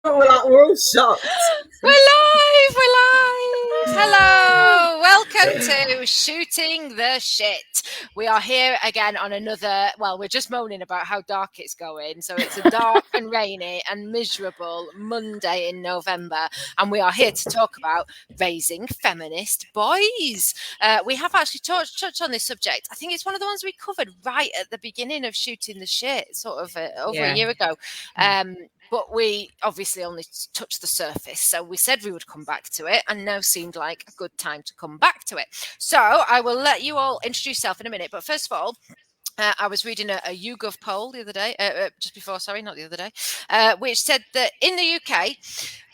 We're all shocked. We're live! Hello! Welcome to Shooting the Shit. We are here again on another, well, we're just moaning about how dark it's going. So it's a dark and rainy and miserable Monday in November. And we are here to talk about raising feminist boys. We have actually touched on this subject. I think it's one of the ones we covered right at the beginning of Shooting the Shit, sort of over a year ago. But we obviously only touched the surface. So we said we would come back to it, and now seemed like a good time to come back to it. So I will let you all introduce yourself in a minute. But first of all, I was reading a YouGov poll the other day, just before, sorry, not the other day, which said that in the UK,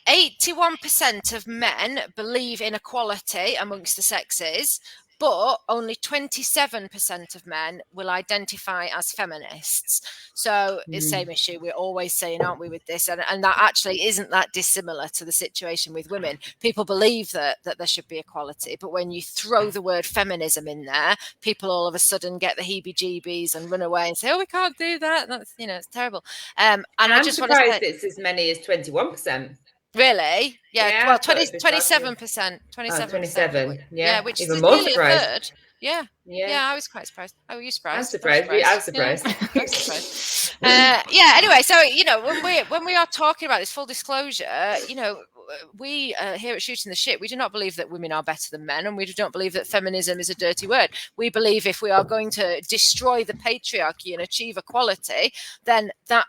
81% of men believe in equality amongst the sexes, but only 27% of men will identify as feminists. So it's the same issue. We're always saying, aren't we, with this? And that actually isn't that dissimilar to the situation with women. People believe that there should be equality, but when you throw the word feminism in there, people all of a sudden get the heebie-jeebies and run away and say, oh, we can't do that. That's, it's terrible. And I just surprised want to say, it's as many as 21%. Really? Yeah. Well, 27%. 27%. Yeah, which even is more nearly surprised. A third. Yeah. I was quite surprised. Oh, were you surprised? I'm surprised. I was surprised. Anyway, so when we are talking about this, full disclosure, we here at Shooting the Shit, we do not believe that women are better than men, and we do not believe that feminism is a dirty word. We believe if we are going to destroy the patriarchy and achieve equality, then that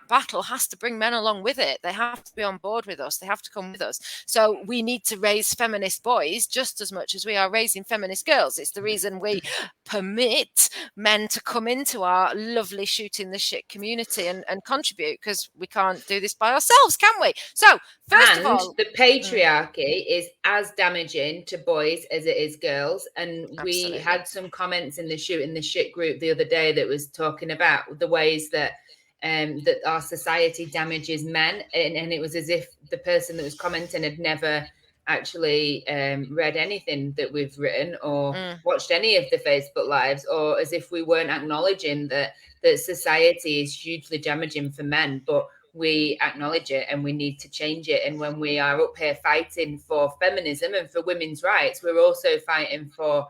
battle has to bring men along with it. They have to be on board with us. They have to come with us. So we need to raise feminist boys just as much as we are raising feminist girls. It's the reason we permit men to come into our lovely Shooting the Shit community and contribute, because we can't do this by ourselves, can we? So first of all, the patriarchy is as damaging to boys as it is girls. And Absolutely. We had some comments in the Shooting the Shit group the other day that was talking about the ways that that our society damages men, and it was as if the person that was commenting had never actually read anything that we've written or watched any of the Facebook lives, or as if we weren't acknowledging that society is hugely damaging for men, but we acknowledge it and we need to change it. And when we are up here fighting for feminism and for women's rights, we're also fighting for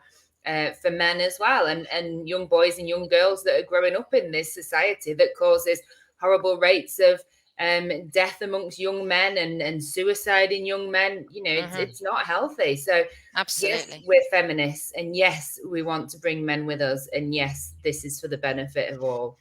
men as well, and young boys and young girls that are growing up in this society that causes horrible rates of death amongst young men and suicide in young men. It's not healthy. So absolutely, yes, we're feminists, and yes, we want to bring men with us, and yes, this is for the benefit of all.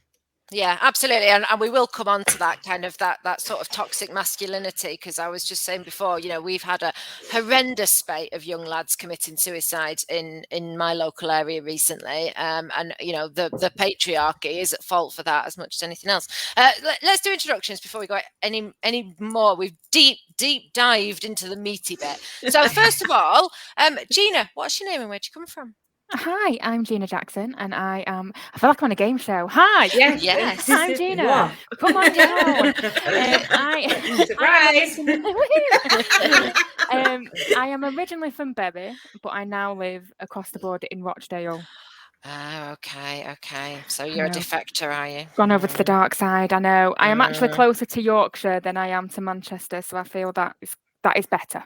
Yeah, absolutely. And we will come on to that kind of that sort of toxic masculinity, because I was just saying before, we've had a horrendous spate of young lads committing suicide in my local area recently. And, the patriarchy is at fault for that as much as anything else. Let's do introductions before we go any more. We've deep dived into the meaty bit. So first of all, Gina, what's your name and where'd you come from? Hi, I'm Gina Jackson, and I feel like I'm on a game show. Hi. Yes. I'm Gina. Come on down. Surprise. I am originally from Bury, but I now live across the border in Rochdale. Oh, okay. So you're a defector, are you? Gone over to the dark side. I know. I am actually closer to Yorkshire than I am to Manchester, so I feel that is better.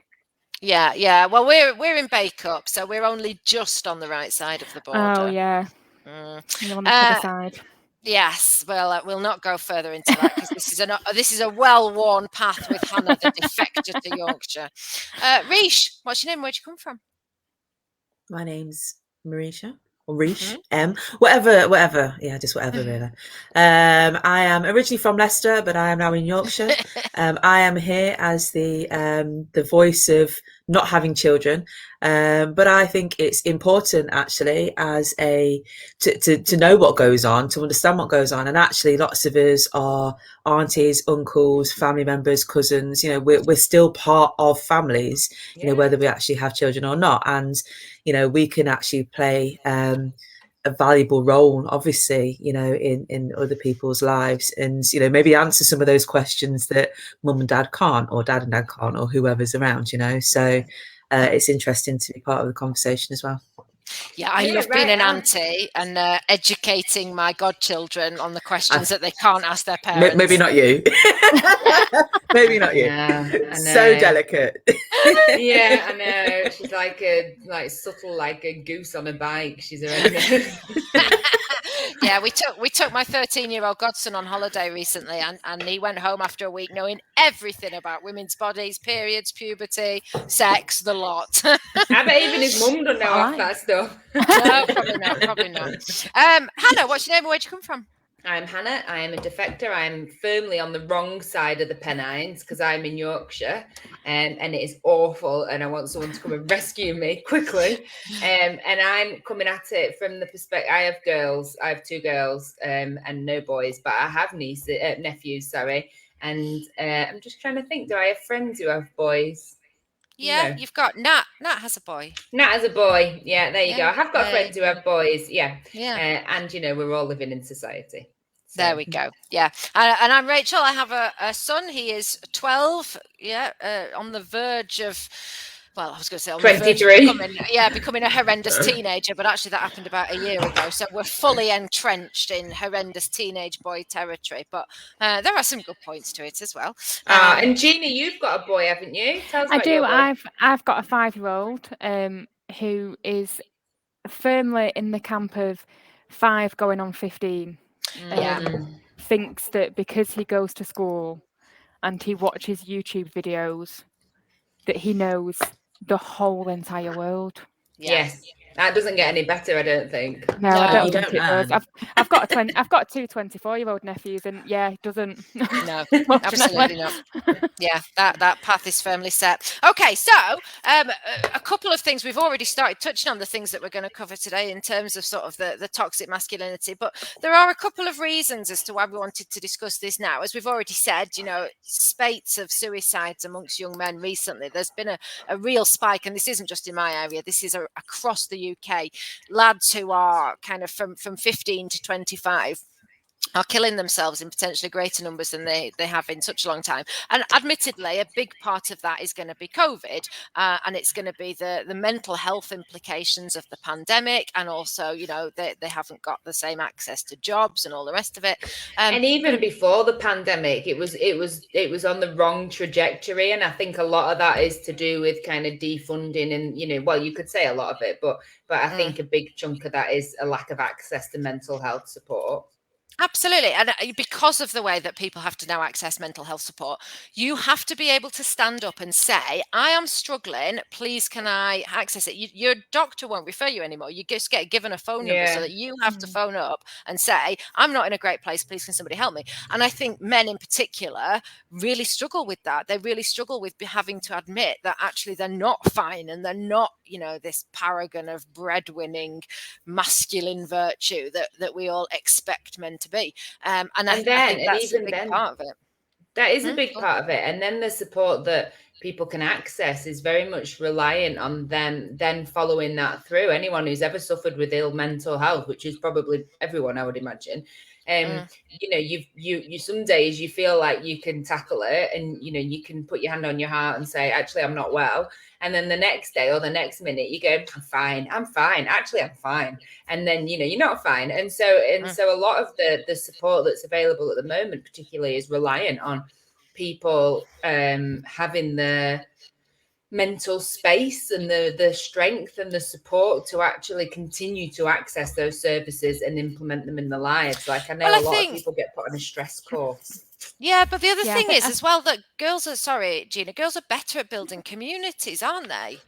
Yeah. Well, we're in Bake-Up, so we're only just on the right side of the border. Oh yeah. You're on the other side. Yes. Well, we'll not go further into that, because this is a well-worn path with Hannah, the defector to Yorkshire. Meriesha, what's your name? Where'd you come from? My name's Marisha. Or Rish, whatever. Yeah, just whatever, really. I am originally from Leicester, but I am now in Yorkshire. I am here as the voice of not having children, but I think it's important, actually, as to know what goes on, to understand what goes on. And actually, lots of us are aunties, uncles, family members, cousins. We're still part of families. Whether we actually have children or not, and we can actually play a valuable role, obviously, in other people's lives, and maybe answer some of those questions that mum and dad can't, or dad and dad can't, or whoever's around. So it's interesting to be part of the conversation as well. Yeah, I love being an auntie and educating my godchildren on the questions that they can't ask their parents. Maybe not you. Maybe not you. I know. So delicate. Yeah, I know. She's like subtle, like a goose on a bike. She's horrendous. Yeah, we took my 13-year-old godson on holiday recently, and he went home after a week knowing everything about women's bodies, periods, puberty, sex, the lot. I bet even his mum don't know half that stuff. No, probably not. Hannah, what's your name and where'd you come from? I'm Hannah. I am a defector. I'm firmly on the wrong side of the Pennines because I'm in Yorkshire, and it is awful. And I want someone to come and rescue me quickly. And I'm coming at it from the perspective. I have girls. I have 2 girls, and no boys. But I have nephews. Sorry. And I'm just trying to think. Do I have friends who have boys? Yeah, No. you've got Nat. Nat has a boy. Nat has a boy. Yeah, there you go. I have got friends who have boys. Yeah. Yeah. And we're all living in society. So. There we go. Yeah. And I'm Rachel. I have a son. He is 12. Yeah. On the verge of, well, I was going to say on 23. The verge of becoming a horrendous teenager, but actually that happened about a year ago. So we're fully entrenched in horrendous teenage boy territory. But there are some good points to it as well. And Gina, you've got a boy, haven't you? Tell us about your boy. I've got a 5-year-old who is firmly in the camp of 5 going on 15. Thinks that because he goes to school and he watches YouTube videos that he knows the whole entire world. Yes. That doesn't get any better, I don't think. No, I don't think it does. I've got 2 24-year-old nephews, and it doesn't. No, absolutely not. Yeah, that path is firmly set. Okay, so a couple of things we've already started touching on the things that we're going to cover today in terms of sort of the toxic masculinity, but there are a couple of reasons as to why we wanted to discuss this now. As we've already said, spates of suicides amongst young men recently. There's been a real spike, and this isn't just in my area. This is across the UK. Lads who are kind of from 15 to 25 are killing themselves in potentially greater numbers than they have in such a long time. And admittedly, a big part of that is going to be COVID, and it's going to be the mental health implications of the pandemic, and also, they haven't got the same access to jobs and all the rest of it. And even before the pandemic, it was on the wrong trajectory, and I think a lot of that is to do with kind of defunding, and you could say a lot of it, but I think a big chunk of that is a lack of access to mental health support. Absolutely. And because of the way that people have to now access mental health support, you have to be able to stand up and say, I am struggling, please can I access it? Your doctor won't refer you anymore. You just get given a phone number so that you have to phone up and say, I'm not in a great place, please can somebody help me? And I think men in particular really struggle with that. They really struggle with having to admit that actually they're not fine, and they're not, this paragon of breadwinning masculine virtue that we all expect men to be. I think that's a big part of it. That is a big part of it. And then the support that people can access is very much reliant on them then following that through. Anyone who's ever suffered with ill mental health, which is probably everyone, I would imagine. You some days you feel like you can tackle it, and you can put your hand on your heart and say, actually, I'm not well. And then the next day or the next minute you go, I'm fine. Actually, I'm fine. And then, you're not fine. And so a lot of the support that's available at the moment, particularly, is reliant on people having the mental space and the strength and the support to actually continue to access those services and implement them in their lives. Like, I know a lot of people get put on a stress course. Yeah, but the other thing is as well that girls are better at building communities, aren't they?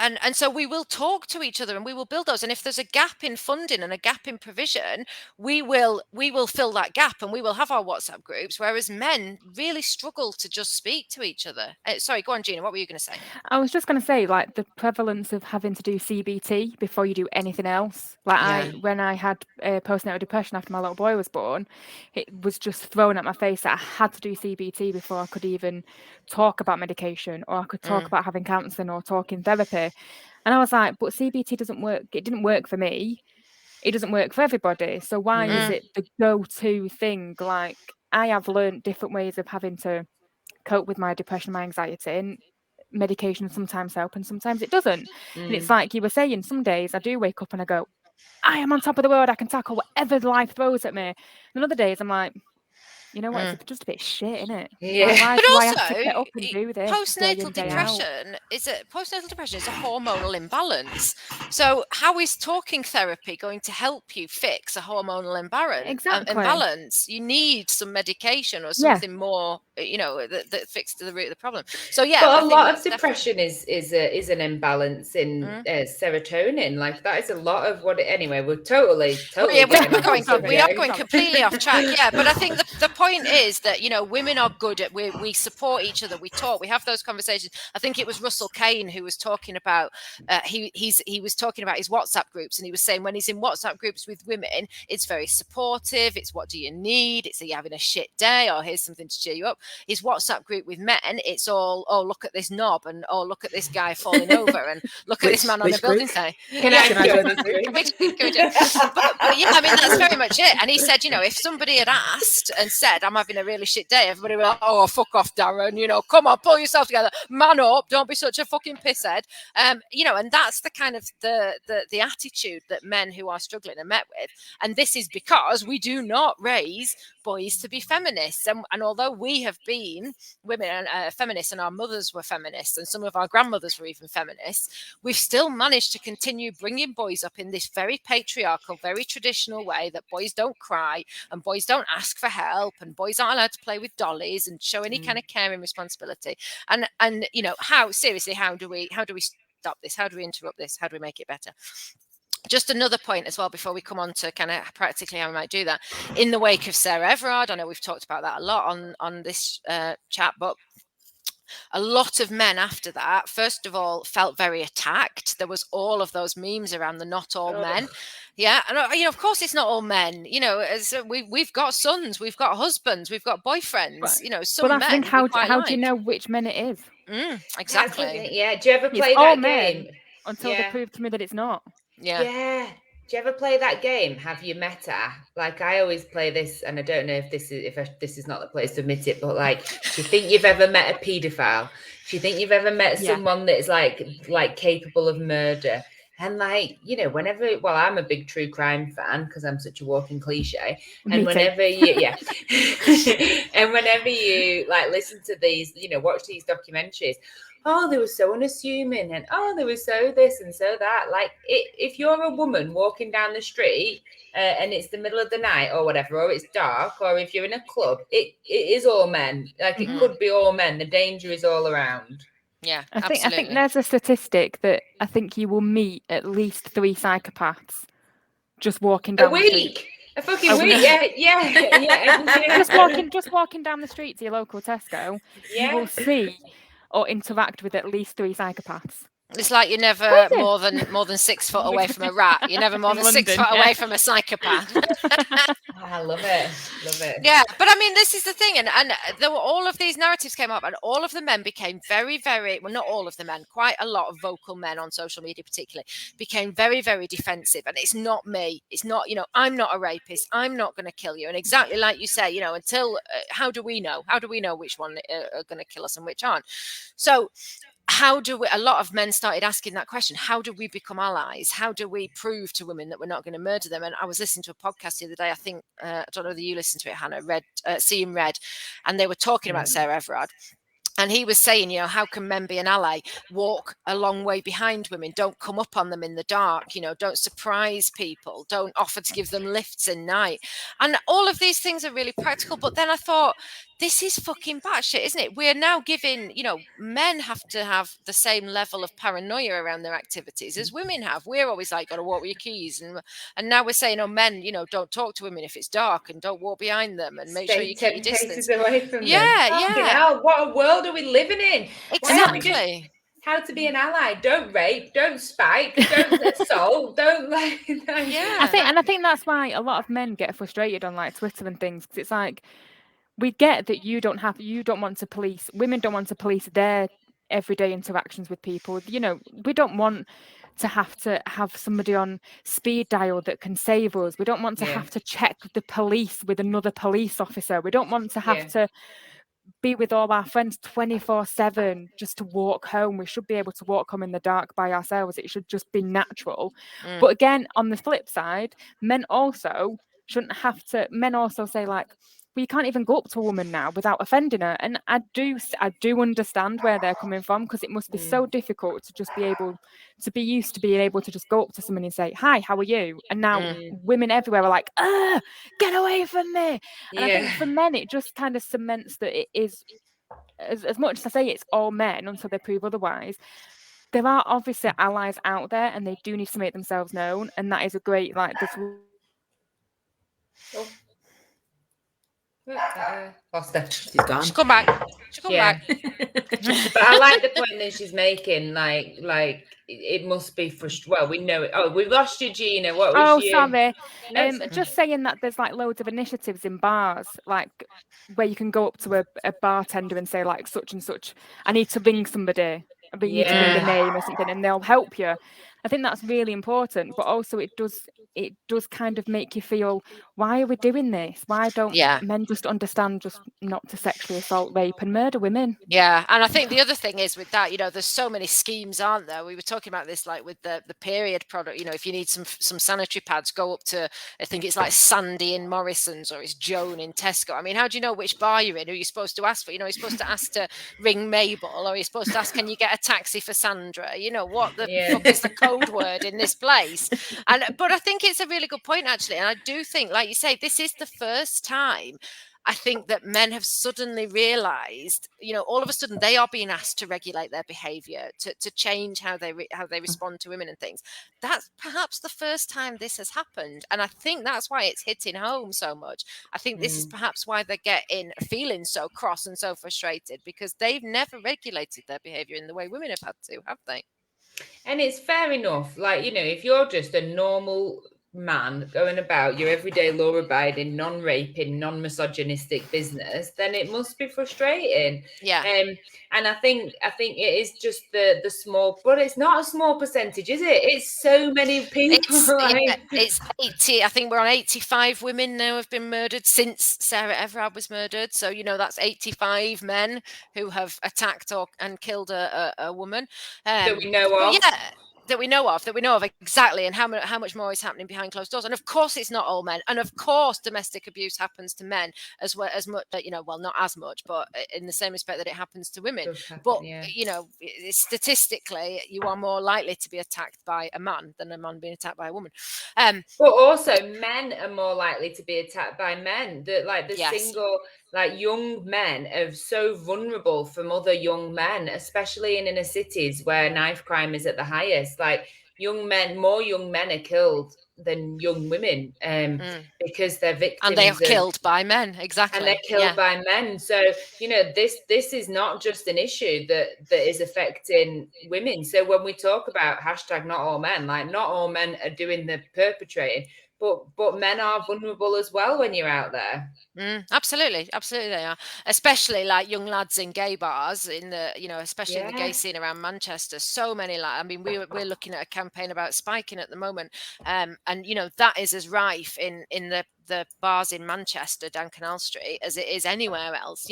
And so we will talk to each other and we will build those. And if there's a gap in funding and a gap in provision, we will fill that gap, and we will have our WhatsApp groups, whereas men really struggle to just speak to each other. Sorry, go on, Gina. What were you going to say? I was just going to say, like, the prevalence of having to do CBT before you do anything else. Like, when I had postnatal depression after my little boy was born, it was just thrown at my face that I had to do CBT before I could even talk about medication, or I could talk about having counselling or talking therapy. And I was like, but CBT doesn't work. It didn't work for me. It doesn't work for everybody. So why is it the go-to thing? Like, I have learned different ways of having to cope with my depression, my anxiety. And medication sometimes help and sometimes it doesn't. And it's like you were saying, some days I do wake up and I go, I am on top of the world, I can tackle whatever life throws at me. And other days I'm like, you know what, it's just a bit shit, isn't it? Yeah. Like, But why have to also, get up and do this postnatal day in, day out? depression is a hormonal imbalance. So how is talking therapy going to help you fix a hormonal imbalance? You need some medication or something more, that fixes the root of the problem. So yeah, but a lot of depression is an imbalance in serotonin. Like that is a lot of what. Anyway, we're totally. We are going completely off track. Yeah, but I think the point is that women are good at we support each other. We talk. We have those conversations. I think it was Russell Kane who was talking about he was talking about his WhatsApp groups, and he was saying when he's in WhatsApp groups with women, it's very supportive. It's what do you need? It's are you having a shit day, or here's something to cheer you up. His WhatsApp group with men, it's all look at this knob, and look at this guy falling over, and look at this man on a building site. Can I join this group? But yeah, I mean that's very much it. And he said, if somebody had asked and said, "I'm having a really shit day," everybody would be like, "Oh, fuck off, Darren. Come on, pull yourself together, man up. Don't be such a fucking pisshead." And that's the kind of the attitude that men who are struggling are met with. And this is because we do not raise boys to be feminists. And although we have been women feminists, and our mothers were feminists, and some of our grandmothers were even feminists, we've still managed to continue bringing boys up in this very patriarchal, very traditional way that boys don't cry and boys don't ask for help and boys aren't allowed to play with dollies and show any kind of care and responsibility. And how do we stop this? How do we interrupt this? How do we make it better? Just another point as well before we come on to kind of practically how we might do that. In the wake of Sarah Everard, I know we've talked about that a lot on this chat, but a lot of men after that, first of all, felt very attacked. There was all of those memes around the not all men. Yeah. And, of course it's not all men, we've got sons, we've got husbands, we've got boyfriends, right. Some men. Men. How do you know which men it is? Exactly. Yeah. Do you ever play that game? Until they prove to me that it's not. Yeah. Do you ever play that game? Have you met her? Like I always play this, and I don't know if this is not the place to admit it, but like, do you think you've ever met a paedophile? Do you think you've ever met someone that's like capable of murder? And like, whenever, I'm a big true crime fan because I'm such a walking cliche. And whenever you like listen to these, watch these documentaries, oh, they were so unassuming, and oh, they were so this and so that. Like, if you're a woman walking down the street and it's the middle of the night or whatever, or it's dark, or if you're in a club, it is all men. Like, it could be all men. The danger is all around. Yeah, I think there's a statistic that I think you will meet at least 3 psychopaths just walking down the street. A fucking week, yeah. Just walking down the street to your local Tesco, you will see or interact with at least 3 psychopaths. It's like you're never more than 6 foot away from a rat. You're never more than London, 6 foot away from a psychopath. I love it. Yeah, but I mean, this is the thing, and there were all of these narratives came up, and all of the men became very, very not all of the men, quite a lot of vocal men on social media, particularly, became very, very defensive. And it's not me. It's not I'm not a rapist. I'm not going to kill you. And exactly like you say, until how do we know? How do we know which one are going to kill us and which aren't? So. A lot of men started asking that question. How do we become allies? How do we prove to women that we're not going to murder them? And I was listening to a podcast the other day. I think, I don't know whether you listened to it, Hannah, Seeing Red. And they were talking about Sarah Everard. And he was saying, how can men be an ally? Walk a long way behind women. Don't come up on them in the dark. Don't surprise people. Don't offer to give them lifts in night. And all of these things are really practical. But then I thought, this is fucking batshit, isn't it? We're now giving, men have to have the same level of paranoia around their activities as women have. We're always like, got to walk with your keys. And now we're saying, men, don't talk to women if it's dark and don't walk behind them and make sure you keep your distance. Away from them. Yeah. What a world are we living in? Exactly. How to be an ally? Don't rape, don't spike, don't assault, don't like. Yeah. I think that's why a lot of men get frustrated on like Twitter and things, because it's like, we get that women don't want to police their everyday interactions with people. We don't want to have somebody on speed dial that can save us. We don't want to have to check the police with another police officer. We don't want to have to be with all our friends 24/7 just to walk home. We should be able to walk home in the dark by ourselves. It should just be natural. But again, on the flip side, men also shouldn't have to. Men also say like, well, you can't even go up to a woman now without offending her. And I do understand where they're coming from, because it must be so difficult to just be able to be used to being able to just go up to somebody and say, hi, how are you? And now women everywhere are like, get away from me. And I think for men, it just kind of cements that it is, as much as I say it's all men until they prove otherwise, there are obviously allies out there, and they do need to make themselves known. And that is a great, like, this. Lost her. She's gone. She'll come back. Back. But I like the point that she's making. Like it must be frustrating. Well, we know it. Oh, we've lost you, Gina. What was you? Sorry. No, just saying that there's like loads of initiatives in bars, like where you can go up to a bartender and say like such and such, I need to ring somebody. I need to ring a name or something, and they'll help you. I think that's really important, but also it does kind of make you feel, why are we doing this? Why don't men just understand just not to sexually assault, rape and murder women? Yeah, and I think the other thing is with that, there's so many schemes, aren't there? We were talking about this like with the period product, if you need some sanitary pads, go up to, I think it's like Sandy in Morrison's or it's Joan in Tesco. I mean, how do you know which bar you're in? Who you're supposed to ask for? You're supposed to ask to ring Mabel, or you're supposed to ask, can you get a taxi for Sandra? What the fuck is the code word in this place? But I think it's a really good point, actually. And I do think, like you say, this is the first time I think that men have suddenly realized, all of a sudden they are being asked to regulate their behavior, to change how they respond to women and things. That's perhaps the first time this has happened. And I think that's why it's hitting home so much. I think this is perhaps why they're feeling so cross and so frustrated, because they've never regulated their behavior in the way women have had to, have they? And it's fair enough. Like, if you're just a normal man going about your everyday law-abiding, non-raping, non-misogynistic business, then it must be frustrating. And I think it is just the small, but it's not a small percentage, is it? It's so many people. It's 80. I think we're on 85 women now have been murdered since Sarah Everard was murdered. So that's 85 men who have attacked and killed a woman that we know of. That we know of exactly, and how much more is happening behind closed doors. And of course it's not all men, and of course domestic abuse happens to men as well, as much, well, not as much, but in the same respect that it happens to women. But statistically you are more likely to be attacked by a man than a man being attacked by a woman. But also men are more likely to be attacked by men. Single, like, young men are so vulnerable from other young men, especially in inner cities where knife crime is at the highest. Like, more young men are killed than young women because they're victims. And they are killed by men, exactly. And they're killed by men. So, this is not just an issue that is affecting women. So when we talk about hashtag not all men, like, not all men are doing the perpetrating, but men are vulnerable as well when you're out there. Absolutely they are, especially like young lads in gay bars in the especially in the gay scene around Manchester. So many lads. I mean, we're looking at a campaign about spiking at the moment, and that is as rife in the bars in Manchester down Canal Street as it is anywhere else.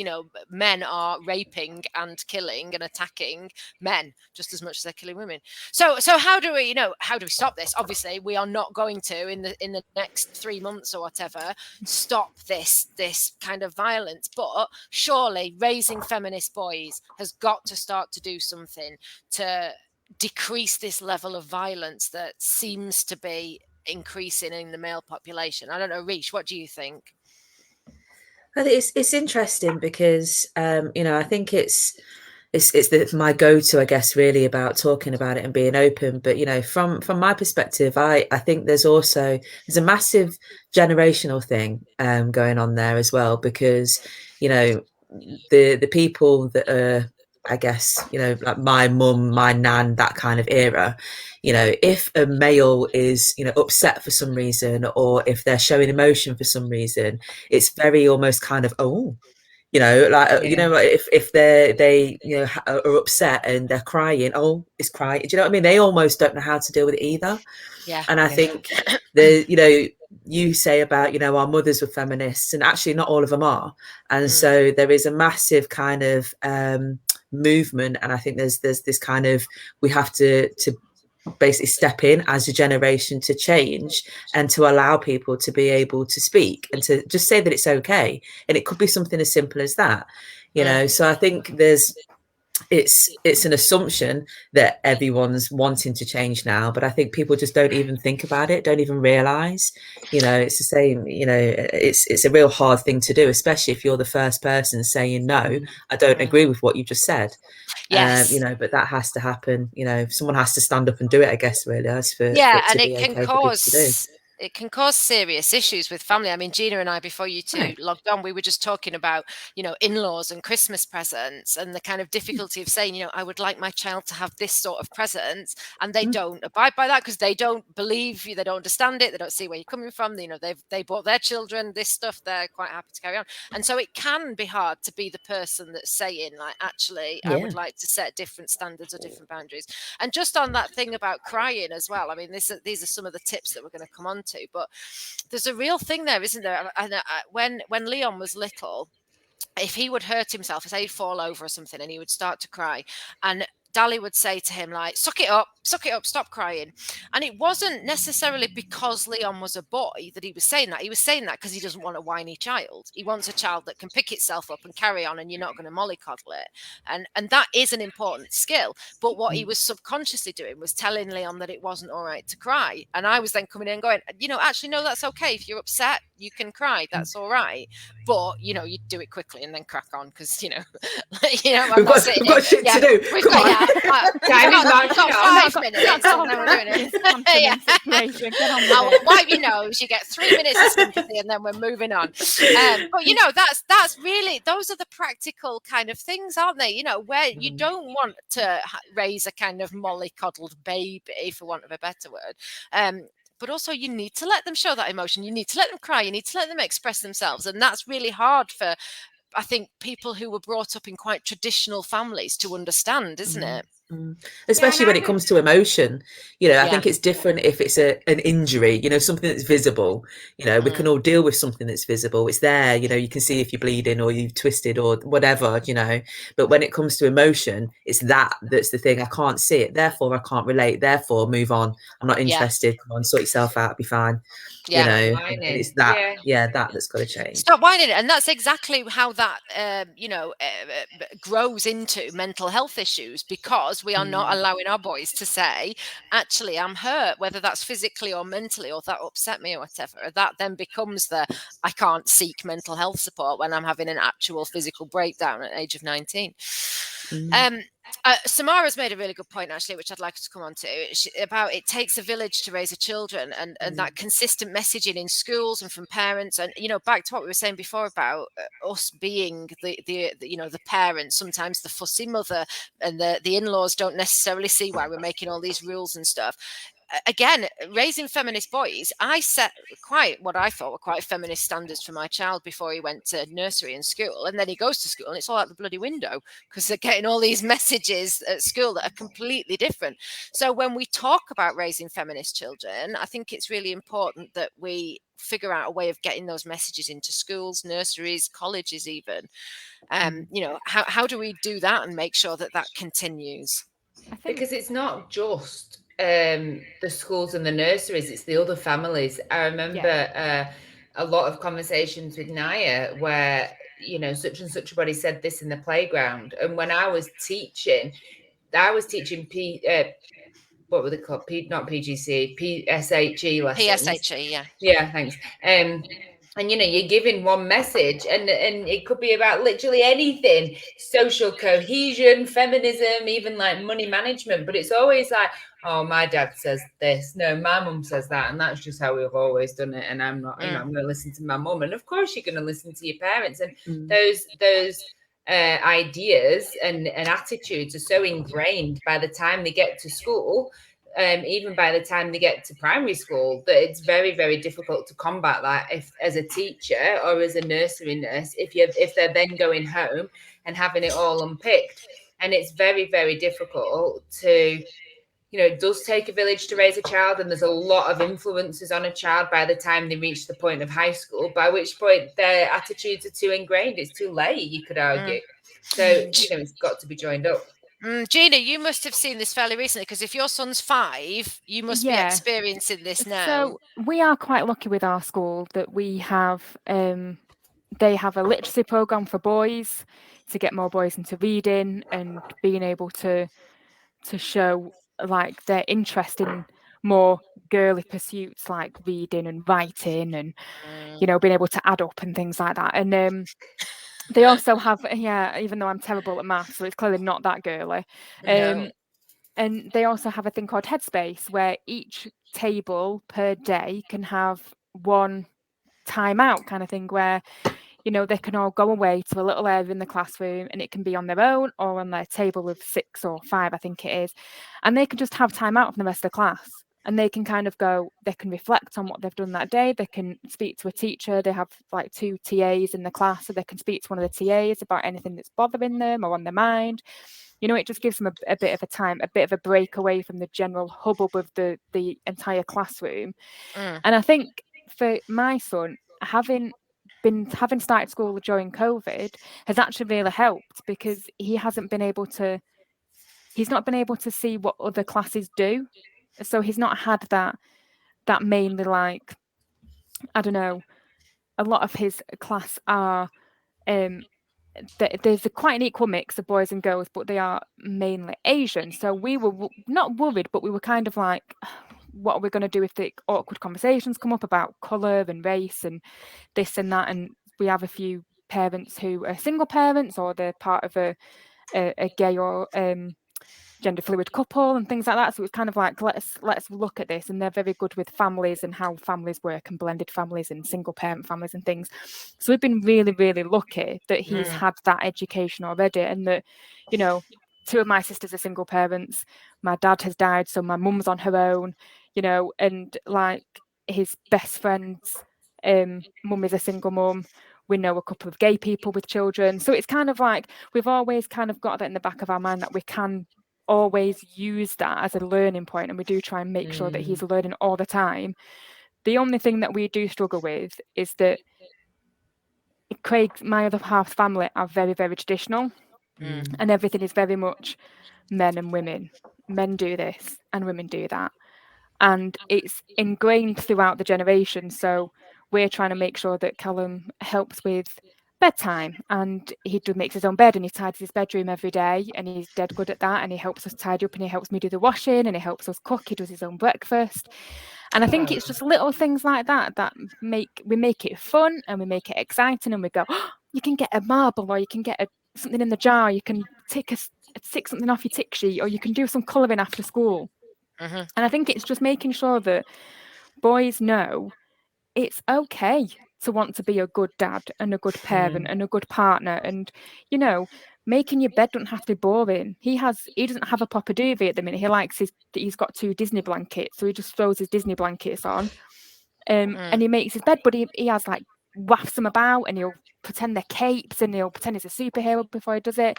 Men are raping and killing and attacking men just as much as they're killing women. So how do we stop this? Obviously we are not going to in the next 3 months or whatever stop this kind of violence, but surely raising feminist boys has got to start to do something to decrease this level of violence that seems to be increasing in the male population. I don't know, Reesh, what do you think? I think it's interesting because I think it's my go-to, I guess, really, about talking about it and being open. But from my perspective, I think there's a massive generational thing going on there as well, because the people that are, I guess, like my mum, my nan, that kind of era, if a male is, upset for some reason, or if they're showing emotion for some reason, it's very almost kind of, if they are upset and they're crying, it's crying. Do you know what I mean? They almost don't know how to deal with it either. Yeah. And I think you say about, you know, our mothers were feminists, and actually not all of them are. And so there is a massive kind of movement, and I think there's this kind of, we have to basically step in as a generation to change and to allow people to be able to speak and to just say that it's okay. And it could be something as simple as that, you know. So I think it's an assumption that everyone's wanting to change now, but I think people just don't even think about it, don't even realize, you know, it's the same, you know, it's a real hard thing to do, especially if you're the first person saying, no, I don't agree with what you just said. Yes. You know, but that has to happen, you know, someone has to stand up and do it, I guess, really, as for, yeah, for it to and be okay for people to do. It can cause serious issues with family. I mean, Gina and I, before you two logged on, we were just talking about, you know, in-laws and Christmas presents and the kind of difficulty of saying, you know, I would like my child to have this sort of present, and they don't abide by that because they don't believe you, they don't understand it, they don't see where you're coming from. You know, they bought their children this stuff, they're quite happy to carry on. And so it can be hard to be the person that's saying, like, actually, I would like to set different standards or different boundaries. And just on that thing about crying as well, I mean, these are some of the tips that we're going to come on to, but there's a real thing there, isn't there? And when Leon was little, if he would hurt himself, say he'd fall over or something, and he would start to cry, and Dally would say to him, like, suck it up, stop crying. And it wasn't necessarily because Leon was a boy that he was saying that. He was saying that because he doesn't want a whiny child. He wants a child that can pick itself up and carry on, and you're not going to mollycoddle it. And that is an important skill. But what he was subconsciously doing was telling Leon that it wasn't all right to cry. And I was then coming in and going, you know, actually, no, that's okay. If you're upset, you can cry. That's all right. But, you know, you do it quickly and then crack on because, you know, I'm not sitting we've got shit to do. Come on. I've got 5 minutes. So now we're doing it. I will wipe your nose. You get 3 minutes of sympathy, and then we're moving on. But you know, that's really, those are the practical kind of things, aren't they? You know, where you don't want to raise a kind of mollycoddled baby, for want of a better word. But also you need to let them show that emotion. You need to let them cry. You need to let them express themselves, and that's really hard for, I think, people who were brought up in quite traditional families to understand, isn't it? Especially when it comes to emotion, you know, I think it's different if it's an injury, you know, something that's visible. You know, we can all deal with something that's visible. It's there, you know, you can see if you're bleeding or you've twisted or whatever, you know. But when it comes to emotion, it's that's the thing. I can't see it, therefore I can't relate, therefore move on. I'm not interested. Come on, sort yourself out, be fine. You know, and it's that that's got to change. Stop whining. And that's exactly how that grows into mental health issues, because we are not allowing our boys to say, actually, I'm hurt, whether that's physically or mentally, or that upset me or whatever. That then becomes I can't seek mental health support when I'm having an actual physical breakdown at the age of 19. Samara's made a really good point, actually, which I'd like us to come on to, about it takes a village to raise a children, and that consistent messaging in schools and from parents. And, you know, back to what we were saying before about us being the you know, the parents, sometimes the fussy mother, and the in-laws don't necessarily see why we're making all these rules and stuff. Again, raising feminist boys, I set what I thought were quite feminist standards for my child before he went to nursery and school. And then he goes to school and it's all out the bloody window because they're getting all these messages at school that are completely different. So when we talk about raising feminist children, I think it's really important that we figure out a way of getting those messages into schools, nurseries, colleges even. You know, how do we do that and make sure that continues? Because it's not just the schools and the nurseries, it's the other families. I remember a lot of conversations with Naya where, you know, such and such body said this in the playground. And when I was teaching what were they called? Not PGC, PSHE lessons. PSHE, yeah, thanks. And, you know, you're giving one message and it could be about literally anything, social cohesion, feminism, even like money management. But it's always like, oh, my dad says this. No, my mum says that. And that's just how we've always done it. And I'm not, you know, I'm going to listen to my mum. And of course, you're going to listen to your parents. And those ideas and attitudes are so ingrained by the time they get to school, even by the time they get to primary school, that it's very, very difficult to combat that if as a teacher or as a nursery nurse, if they're then going home and having it all unpicked. And it's very, very difficult to it does take a village to raise a child, and there's a lot of influences on a child by the time they reach the point of high school, by which point their attitudes are too ingrained. It's too late, you could argue. So, it's got to be joined up. Gina, you must have seen this fairly recently, because if your son's 5, you must be experiencing this now. So we are quite lucky with our school that we have, they have a literacy program for boys to get more boys into reading and being able to show like their interest in more girly pursuits like reading and writing and being able to add up and things like that. And they also have, even though I'm terrible at maths, so it's clearly not that girly. No. And they also have a thing called Headspace, where each table per day can have one timeout kind of thing, where they can all go away to a little area in the classroom, and it can be on their own or on their table of 6 or 5, I think it is, and they can just have time out from the rest of the class, and they can kind of they can reflect on what they've done that day. They can speak to a teacher. They have like 2 TAs in the class, so they can speak to one of the TAs about anything that's bothering them or on their mind. It just gives them a bit of a time, a bit of a break away from the general hubbub of the entire classroom. And I think for my son, having started school during COVID has actually really helped, because he's not been able to see what other classes do. So he's not had that mainly, like, I don't know, a lot of his class are there's quite an equal mix of boys and girls, but they are mainly Asian. So we were not worried, but we were kind of like, what are we going to do if the awkward conversations come up about colour and race and this and that? And we have a few parents who are single parents, or they're part of a gay or gender fluid couple and things like that. So it's kind of like, let's look at this. And they're very good with families and how families work and blended families and single parent families and things. So we've been really, really lucky that he's had that education already, and that 2 of my sisters are single parents. My dad has died, so my mum's on her own, and like his best friend's mum is a single mum. We know a couple of gay people with children. So it's kind of like we've always kind of got that in the back of our mind, that we can always use that as a learning point, and we do try and make sure that he's learning all the time. The only thing that we do struggle with is that Craig, my other half's family, are very, very traditional, and everything is very much men and women. Men do this and women do that, and it's ingrained throughout the generation. So we're trying to make sure that Callum helps with bedtime, and he makes his own bed, and he tidies his bedroom every day, and he's dead good at that, and he helps us tidy up, and he helps me do the washing, and he helps us cook. He does his own breakfast. And I think it's just little things like that we make it fun, and we make it exciting, and we go, oh, you can get a marble, or you can get something in the jar, you can tick something off your tick sheet, or you can do some colouring after school. And I think it's just making sure that boys know it's okay to want to be a good dad and a good parent and a good partner. And making your bed doesn't have to be boring. He doesn't have a proper duvet at the minute. He likes he's got 2 Disney blankets, so he just throws his Disney blankets on, and he makes his bed. But he has like wafts them about, and he'll pretend they're capes, and he'll pretend he's a superhero before he does it.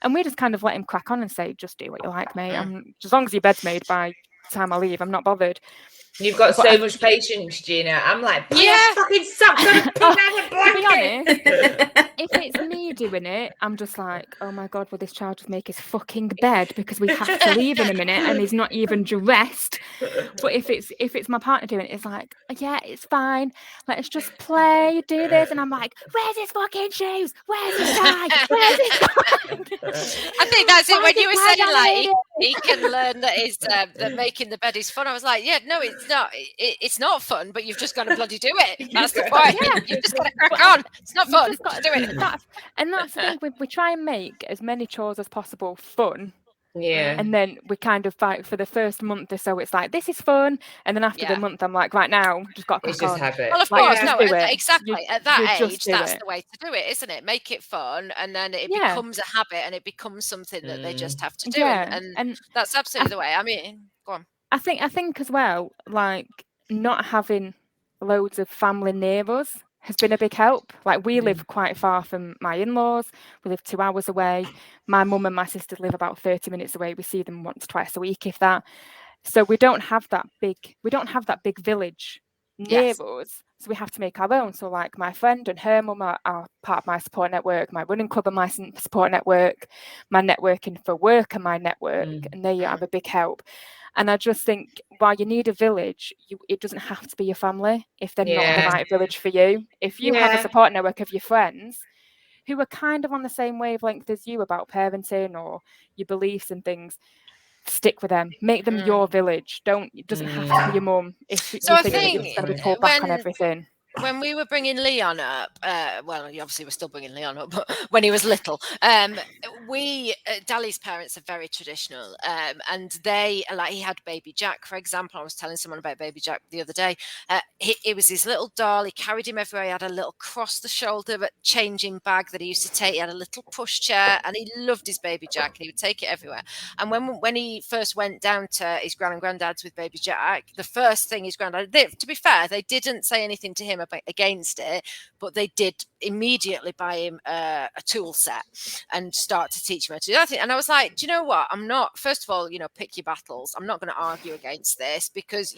And we just kind of let him crack on and say, just do what you like, mate. As long as your bed's made by the time I leave, I'm not bothered. You've got so much patience, Gina. I'm like, fucking socks on a banana blanket. To be honest, if it's me doing it, I'm just like, oh my God, will this child just make his fucking bed because we have to leave in a minute and he's not even dressed? But if it's my partner doing it, it's like, yeah, it's fine. Let's just play, do this. And I'm like, where's his fucking shoes? Where's his tie? Where's his tie? I think that's it. When you were saying like he can learn that that making the bed is fun, I was like, yeah, no, it's not. It's not fun, but you've just got to bloody do it. That's the point. Yeah. You've just got to crack on. It's not fun. Just do it. That's the thing. We try and make as many chores as possible fun. Yeah. And then we kind of fight for the first month or so. It's like, this is fun. And then after the month, I'm like, right now, just got to crack on. Have it. Well, of course, no, exactly. At that age, that's the way to do it, isn't it? Make it fun, and then it becomes a habit, and it becomes something that they just have to do. And that's absolutely the way. I mean, go on. I think as well, like not having loads of family near us has been a big help. Like, we live quite far from my in-laws. We live 2 hours away. My mum and my sister live about 30 minutes away. We see them once, twice a week, if that. So we don't have that big village near us. So we have to make our own. So like my friend and her mum are part of my support network, my running club and my support network, my networking for work and my network, and they have a big help. And I just think, while you need a village, it doesn't have to be your family if they're not the right village for you. If you have a support network of your friends who are kind of on the same wavelength as you about parenting or your beliefs and things, stick with them. Make them your village. It doesn't have to be your mum if So you I think that think you're just going to be pulled back on everything. When we were bringing Leon up, well, obviously we're still bringing Leon up, but when he was little, Dali's parents are very traditional, and they, like, he had baby Jack, for example. I was telling someone about baby Jack the other day. It was his little doll. He carried him everywhere. He had a little cross-the-shoulder changing bag that he used to take. He had a little pushchair, and he loved his baby Jack, and he would take it everywhere. And when he first went down to his gran and granddad's with baby Jack, the first thing his granddad did, to be fair, they didn't say anything to him against it, but they did immediately buy him a tool set and start to teach him how to do that thing. And I was like, do you know what? I'm not, first of all, pick your battles. I'm not going to argue against this because,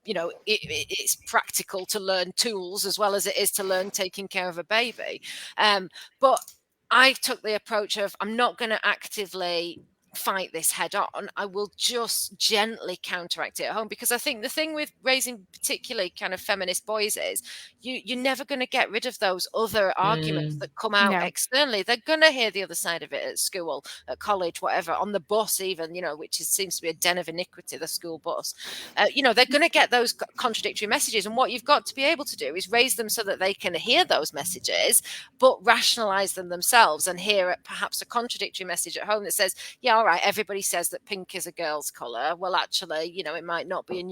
it's practical to learn tools as well as it is to learn taking care of a baby. But I took the approach of, I'm not going to actively fight this head on. I will just gently counteract it at home, because I think the thing with raising particularly kind of feminist boys is you're never going to get rid of those other arguments that come out externally. They're going to hear the other side of it at school, at college, whatever, on the bus even, which seems to be a den of iniquity, the school bus. They're going to get those contradictory messages, and what you've got to be able to do is raise them so that they can hear those messages but rationalize them themselves and hear perhaps a contradictory message at home that says, all right, everybody says that pink is a girl's colour. Well, actually, it might not be, and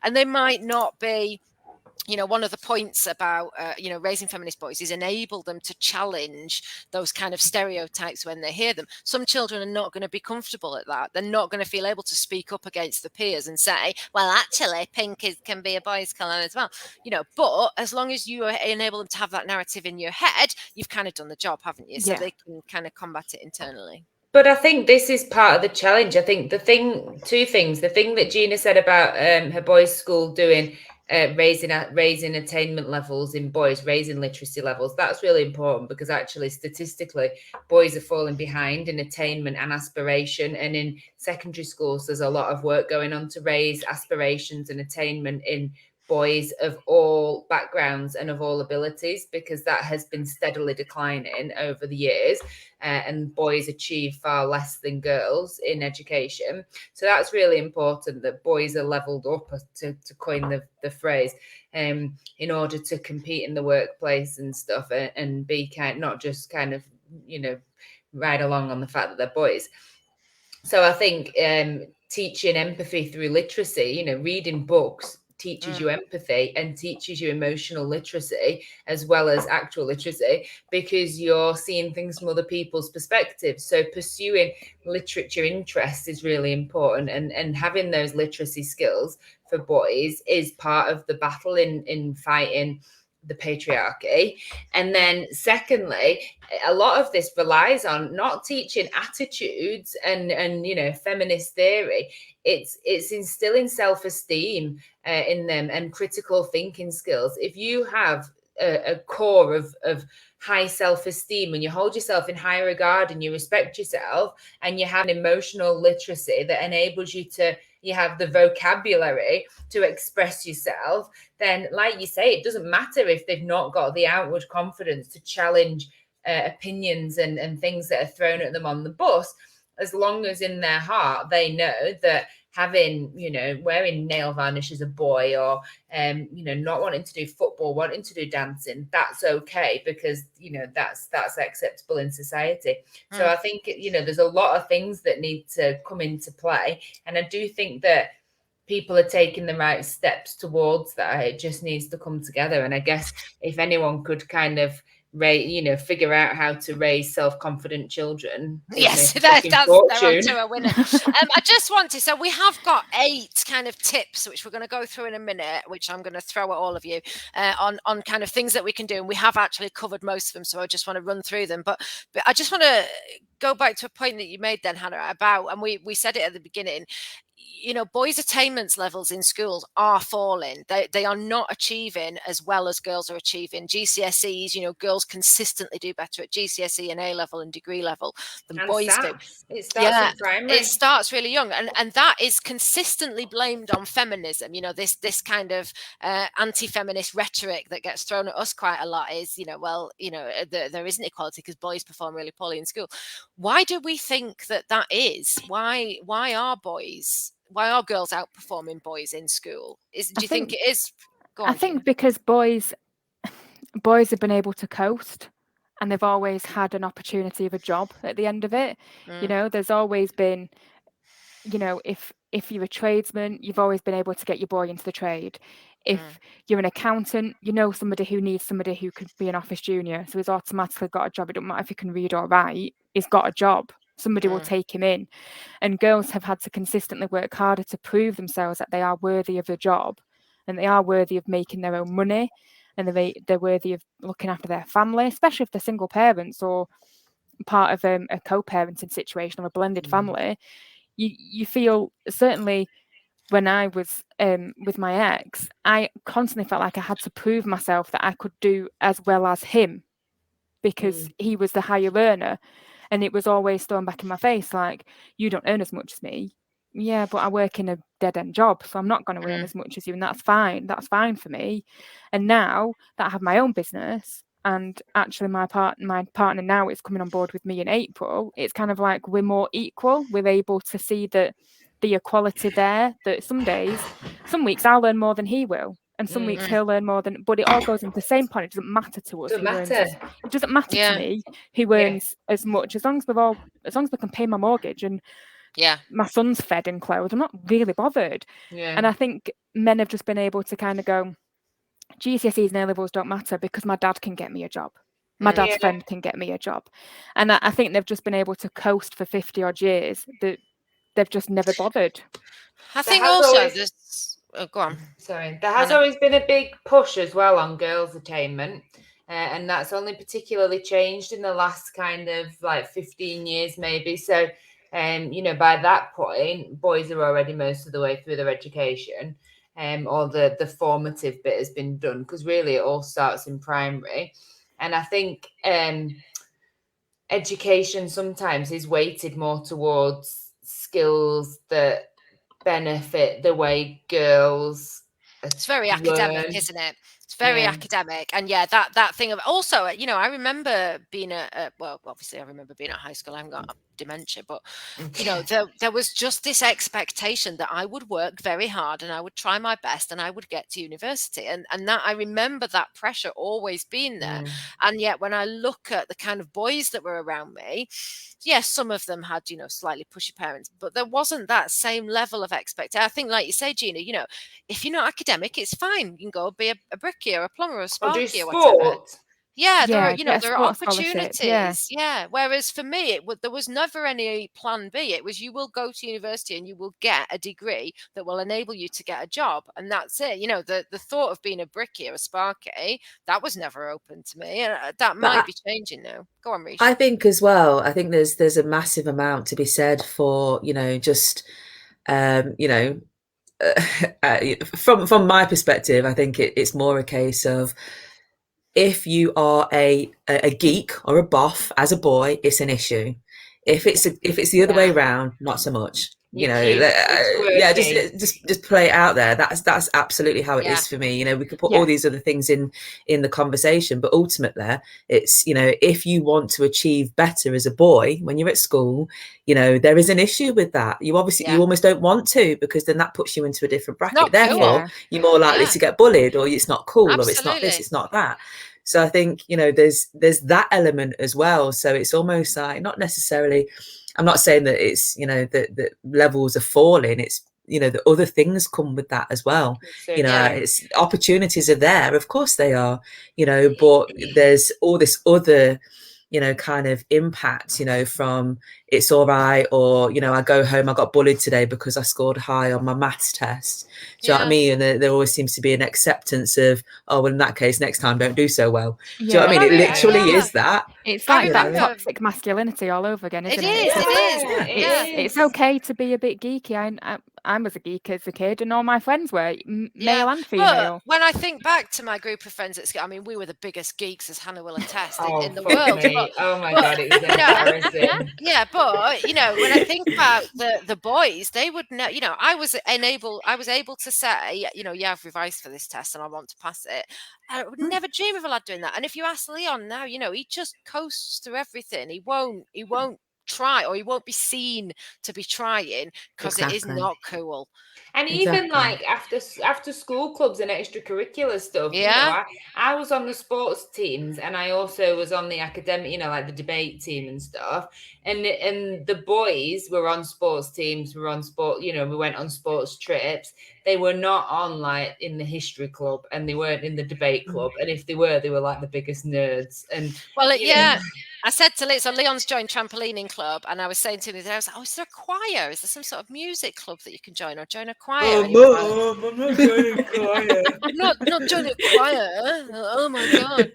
and they might not be. One of the points about, raising feminist boys is enable them to challenge those kind of stereotypes when they hear them. Some children are not going to be comfortable at that. They're not going to feel able to speak up against the peers and say, well, actually, pink can be a boy's colour as well. But as long as you enable them to have that narrative in your head, you've kind of done the job, haven't you? So they can kind of combat it internally. But I think this is part of the challenge. I think two things. The thing that Gina said about her boys' school doing, raising attainment levels in boys, raising literacy levels, that's really important, because actually statistically boys are falling behind in attainment and aspiration. And in secondary schools, there's a lot of work going on to raise aspirations and attainment in boys of all backgrounds and of all abilities, because that has been steadily declining over the years, and boys achieve far less than girls in education. So that's really important, that boys are leveled up, to coin the phrase, in order to compete in the workplace and stuff, and be not just ride along on the fact that they're boys. So I think teaching empathy through literacy, reading books, teaches you empathy and teaches you emotional literacy as well as actual literacy, because you're seeing things from other people's perspectives. So pursuing literature interest is really important, and having those literacy skills for boys is part of the battle in fighting the patriarchy. And then secondly, a lot of this relies on not teaching attitudes and feminist theory. It's instilling self-esteem in them and critical thinking skills. If you have a core of high self-esteem, and you hold yourself in high regard and you respect yourself, and you have an emotional literacy that enables you have the vocabulary to express yourself, then, like you say, it doesn't matter if they've not got the outward confidence to challenge opinions and things that are thrown at them on the bus, as long as in their heart they know that having, wearing nail varnish as a boy, or, not wanting to do football, wanting to do dancing, that's okay, because, that's acceptable in society. So I think, there's a lot of things that need to come into play. And I do think that people are taking the right steps towards that. It just needs to come together. And I guess if anyone could kind of figure out how to raise self-confident children. Yes, they're on to a winner. I just want to, so we have got 8 kind of tips, which we're going to go through in a minute, which I'm going to throw at all of you on kind of things that we can do. And we have actually covered most of them, so I just want to run through them. But I just want to go back to a point that you made then, Hannah, about, and we said it at the beginning, boys' attainment levels in schools are falling. They are not achieving as well as girls are achieving. GCSEs, girls consistently do better at GCSE and A level and degree level than boys do. It starts in primary. It starts really young, and that is consistently blamed on feminism. This kind of anti-feminist rhetoric that gets thrown at us quite a lot is, there isn't equality because boys perform really poorly in school. Why do we think that is? Why are girls outperforming boys in school? Do you think it is? Go on, I think because boys have been able to coast, and they've always had an opportunity of a job at the end of it. There's always been, if you're a tradesman, you've always been able to get your boy into the trade. If you're an accountant, somebody who needs somebody who could be an office junior, so he's automatically got a job. It doesn't matter if he can read or write, he's got a job. Somebody will take him in. And girls have had to consistently work harder to prove themselves that they are worthy of the job, and they are worthy of making their own money, and they're worthy of looking after their family, especially if they're single parents or part of a co-parenting situation or a blended family. You feel, certainly when I was with my ex, I constantly felt like I had to prove myself that I could do as well as him because he was the higher earner. And it was always thrown back in my face, like, you don't earn as much as me. Yeah, but I work in a dead-end job, so I'm not going to earn as much as you, and that's fine. That's fine for me. And now that I have my own business, and actually my partner now is coming on board with me in April, it's kind of like we're more equal. We're able to see that the equality there, that some weeks I'll earn more than he will, and some weeks he'll earn more than, but it all goes into the same point. It doesn't matter to us. It doesn't matter to me who earns as much, as long as we can pay my mortgage and my son's fed and clothed. I'm not really bothered. And I think men have just been able to kind of go, GCSEs and A-levels don't matter because my dad can get me a job. My dad's friend can get me a job. And I think they've just been able to coast for 50 odd years that they've just never bothered. I think also go on. Sorry, there has always been a big push as well on girls' attainment, and that's only particularly changed in the last kind of like 15 years maybe. So, by that point, boys are already most of the way through their education, or the formative bit has been done, because really it all starts in primary. And I think education sometimes is weighted more towards skills that benefit the way girls it's very academic, isn't it? It's very academic. And that thing of also, I remember being obviously I remember being at high school. I haven't got dementia, but there was just this expectation that I would work very hard and I would try my best and I would get to university, and that I remember that pressure always being there. And yet when I look at the kind of boys that were around me, yes, some of them had slightly pushy parents, but there wasn't that same level of expectation. I think, like you say, Gina, if you're not academic, it's fine. You can go be a brickie or a plumber or a sparky or whatever. There are opportunities. Whereas for me, there was never any plan B. It was, you will go to university and you will get a degree that will enable you to get a job, and that's it. The thought of being a brickie or a sparky, that was never open to me, and that might be changing now. Go on, Marisha. I think as well. I think there's a massive amount to be said for just from my perspective. I think it's more a case of, if you are a geek or a boff as a boy, it's an issue. If it's the other way around, not so much. Just play it out there. That's absolutely how it is for me. We could put all these other things in the conversation, but ultimately it's, if you want to achieve better as a boy when you're at school, there is an issue with that. You almost don't want to, because then that puts you into a different bracket. Therefore, you're more likely to get bullied, or it's not cool, or it's not this, it's not that. So I think, there's that element as well. So it's almost like, not necessarily, I'm not saying that it's, that levels are falling. It's, the other things come with that as well. So It's opportunities are there, of course they are, but there's all this other kind of impact, from it's all right, or I go home, I got bullied today because I scored high on my maths test. Do you know what I mean? And there always seems to be an acceptance of, oh, well, in that case, next time don't do so well. Do you know what I mean? It literally is that. It's like that toxic masculinity all over again, isn't it? It's okay to be a bit geeky. I was a geek as a kid, and all my friends were, male and female. But when I think back to my group of friends at school, I mean, we were the biggest geeks, as Hannah will attest, in the world. Oh my God, it was embarrassing. Yeah, but when I think about the boys, they would know. I was able to say, I've revised for this test and I want to pass it. I would never dream of a lad doing that. And if you ask Leon now, he just coasts through everything. He won't try, or he won't be seen to be trying, because it is not cool. And even like after school clubs and extracurricular stuff, I was on the sports teams, and I also was on the academic, like the debate team and stuff. And the boys were on sports teams, we went on sports trips. They were not on like in the history club, and they weren't in the debate club. And if they were like the biggest nerds. And I said to Leon, so Leon's joined trampolining club, and I was saying to him, I was like, is there a choir? Is there some sort of music club that you can join, or join a choir? Oh, Mom, I'm not joining a choir. I'm not joining a choir. Oh my God.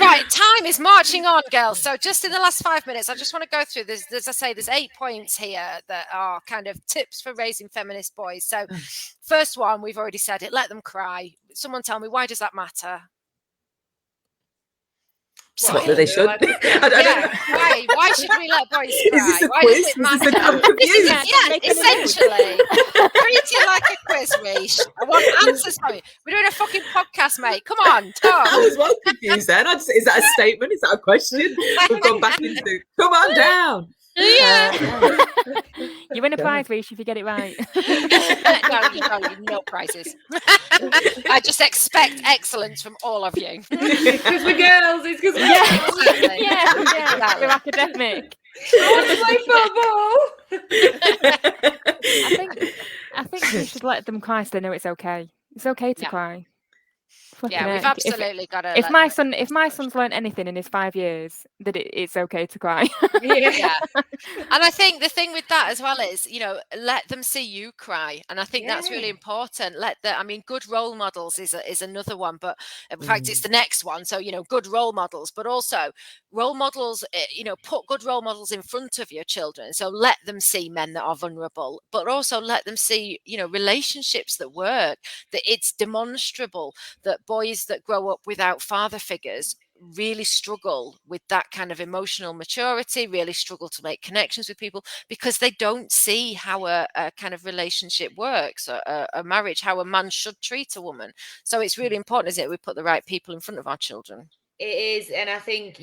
Right, time is marching on, girls. So just in the last 5 minutes, I just want to go through this. As I say, there's 8 points here that are kind of tips for raising feminist boys. So first one, we've already said it, let them cry. Someone tell me, why does that matter? What, that they should? I don't know. Why should we let boys cry? Is this a Why quiz? does it matter? I'm confused. Essentially. Treat it like a quiz, Reish. I want answers from you. We're doing a fucking podcast, mate. Come on, Tom. I was well confused then. Is that a statement? Is that a question? We've gone back into, come on down. Yeah. You win a prize, Reish, if you get it right. No prizes. I just expect excellence from all of you. Because we're girls. It's because we're girls. Yeah. We're academic. I want to play football. I think we should let them cry so they know it's okay. It's okay to cry. Yeah, we've absolutely got to. If my son's learned anything in his 5 years, that it's okay to cry. Yeah. And I think the thing with that as well is, let them see you cry, and I think that's really important. Good role models is another one, but in fact, it's the next one. So good role models, but also role models. Put good role models in front of your children. So let them see men that are vulnerable, but also let them see relationships that work. That it's demonstrable that boys that grow up without father figures really struggle with that kind of emotional maturity, really struggle to make connections with people, because they don't see how a kind of relationship works, a marriage, how a man should treat a woman. So it's really important, isn't it, we put the right people in front of our children. It is. And I think,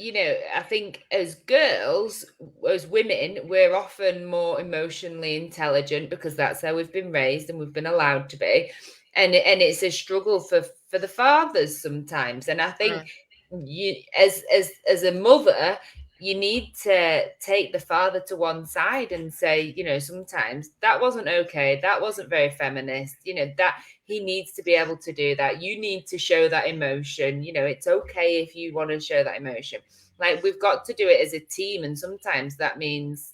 as girls, as women, we're often more emotionally intelligent because that's how we've been raised and we've been allowed to be. And it's a struggle for the fathers sometimes. And I think you, as a mother, you need to take the father to one side and say, sometimes that wasn't okay. That wasn't very feminist. That he needs to be able to do that. You need to show that emotion. It's okay if you want to show that emotion. Like, we've got to do it as a team. And sometimes that means,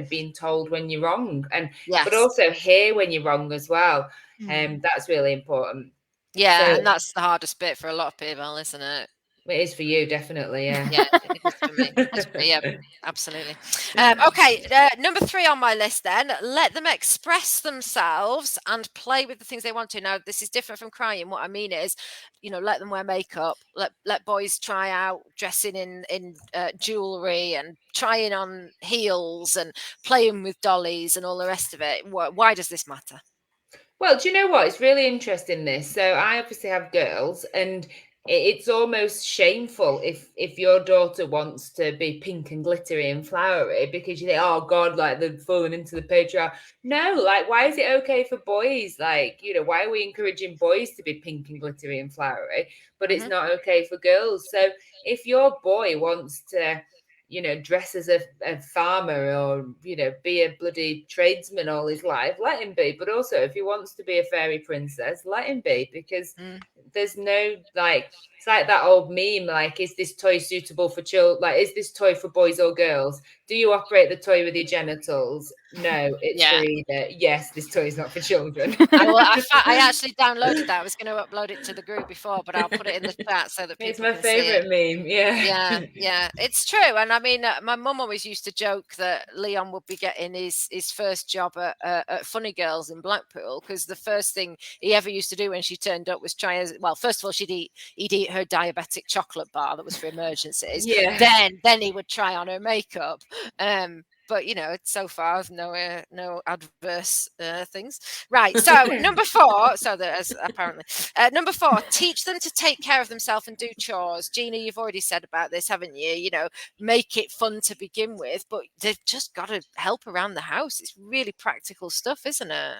being told when you're wrong, but also hear when you're wrong as well. That's really important. Yeah, and that's the hardest bit for a lot of people, isn't it? It is for you, definitely. Yeah. Yeah, it is for me. It's for me, yeah, absolutely. Okay, number 3 on my list then. Let them express themselves and play with the things they want to. Now, this is different from crying. What I mean is, let them wear makeup. Let boys try out dressing in jewellery and trying on heels and playing with dollies and all the rest of it. Why does this matter? Well, do you know what? It's really interesting, this. So I obviously have girls, and it's almost shameful if your daughter wants to be pink and glittery and flowery, because you think, oh God, like they're falling into the patriarchy. No, like, why is it okay for boys? Like, why are we encouraging boys to be pink and glittery and flowery, but it's not okay for girls? So if your boy wants to, you know, dress as a farmer or, you know, be a bloody tradesman all his life, let him be. But also, if he wants to be a fairy princess, let him be, because there's no, like, it's like that old meme, like, is this toy suitable for children? Like, is this toy for boys or girls? Do you operate the toy with your genitals? No, it's for either. Yes, this toy is not for children. I actually downloaded that. I was going to upload it to the group before, but I'll put it in the chat so that people It's my can see it. favorite meme. Yeah, it's true. And I mean, my mum always used to joke that Leon would be getting his first job at Funny Girls in Blackpool, because the first thing he ever used to do when she turned up was try as well. First of all, he'd eat her diabetic chocolate bar that was for emergencies. Yeah. Then he would try on her makeup. But you know, so far no adverse things. Right. So number 4. So there's apparently number 4. Teach them to take care of themselves and do chores. Gina, you've already said about this, haven't you? You know, make it fun to begin with, but they've just got to help around the house. It's really practical stuff, isn't it?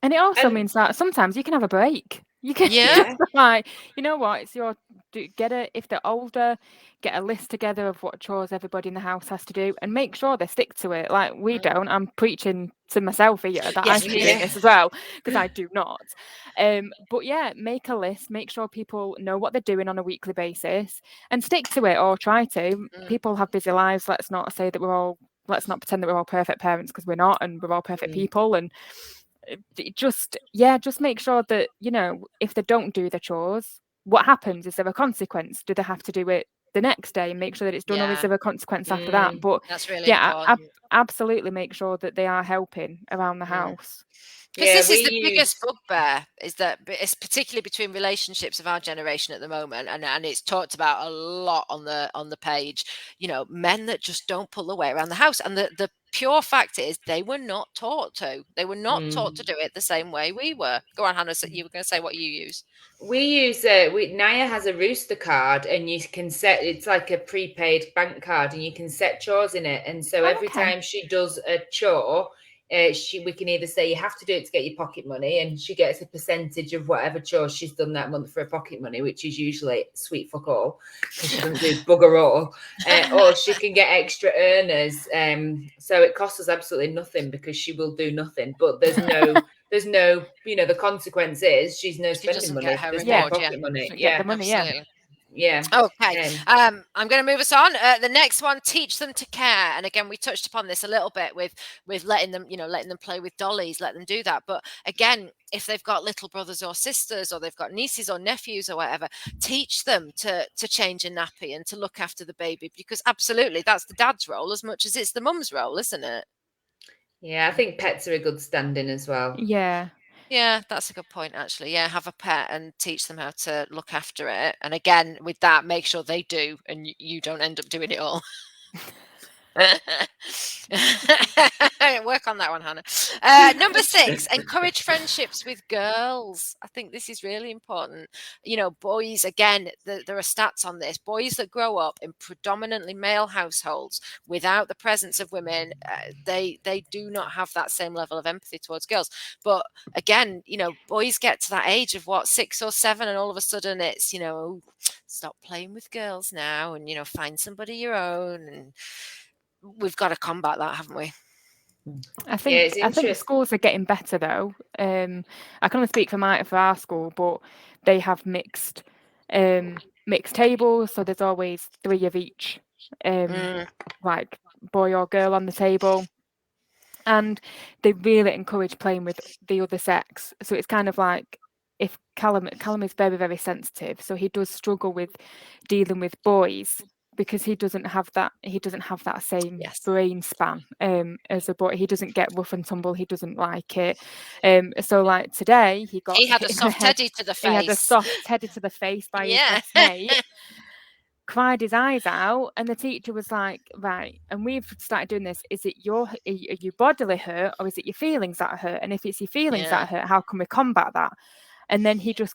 And it also means that sometimes you can have a break. You can like, you know what, it's your if they're older, get a list together of what chores everybody in the house has to do and make sure they stick to it. Like we don't. I'm preaching to myself here that I should be doing this as well, because I do not. But yeah, make a list, make sure people know what they're doing on a weekly basis and stick to it, or try to. People have busy lives. Let's not pretend that we're all perfect parents, because we're not, and we're all perfect people. And just make sure that, you know, if they don't do the chores, what happens? Is there a consequence? Do they have to do it the next day and make sure that it's done, or is there a consequence after that? But that's really important. Absolutely make sure that they are helping around the house. Because this is the biggest bugbear, is that it's particularly between relationships of our generation at the moment, and it's talked about a lot on the page. You know, men that just don't pull their weight around the house, and the pure fact is they were not taught to. They were not taught to do it the same way we were. Go on, Hannah. So you were going to say what you use. We use Naya has a Rooster card, and you can set, it's like a prepaid bank card, and you can set chores in it. And so every time she does a chore, we can either say you have to do it to get your pocket money, and she gets a percentage of whatever chores she's done that month for her pocket money, which is usually sweet fuck all, because she doesn't do bugger all. Or she can get extra earners. So it costs us absolutely nothing, because she will do nothing. But there's no, you know, the consequence is she's no spending money. There's no pocket money. The money, absolutely. Yeah. Okay. I'm going to move us on. The next one, teach them to care. And again, we touched upon this a little bit with letting them play with dollies, let them do that. But again, if they've got little brothers or sisters, or they've got nieces or nephews or whatever, teach them to change a nappy and to look after the baby, because absolutely that's the dad's role as much as it's the mum's role, isn't it? Yeah, I think pets are a good stand-in as well. Yeah, that's a good point, actually. Yeah, have a pet and teach them how to look after it. And again, with that, make sure they do, and you don't end up doing it all. Work on that one, Hannah. Number 6, encourage friendships with girls. I think this is really important. You know, boys, again, there are stats on this. Boys that grow up in predominantly male households without the presence of women, they do not have that same level of empathy towards girls. But again, you know, boys get to that age of 6 or 7, and all of a sudden it's, you know, stop playing with girls now, and, you know, find somebody your own. And we've got to combat that, haven't we? I think the schools are getting better though. I can only speak for our school, but they have mixed tables, so there's always 3 of each, like boy or girl on the table, and they really encourage playing with the other sex. So it's kind of like, if Callum is very, very sensitive, so he does struggle with dealing with boys, because he doesn't have that same brain span as a boy. He doesn't get rough and tumble. He doesn't like it. So like today, he had a soft teddy to the face. He had a soft teddy to the face by his best mate. Cried his eyes out, and the teacher was like, right, and we've started doing this, is it are you bodily hurt, or is it your feelings that hurt? And if it's your feelings that hurt, how can we combat that? And then he just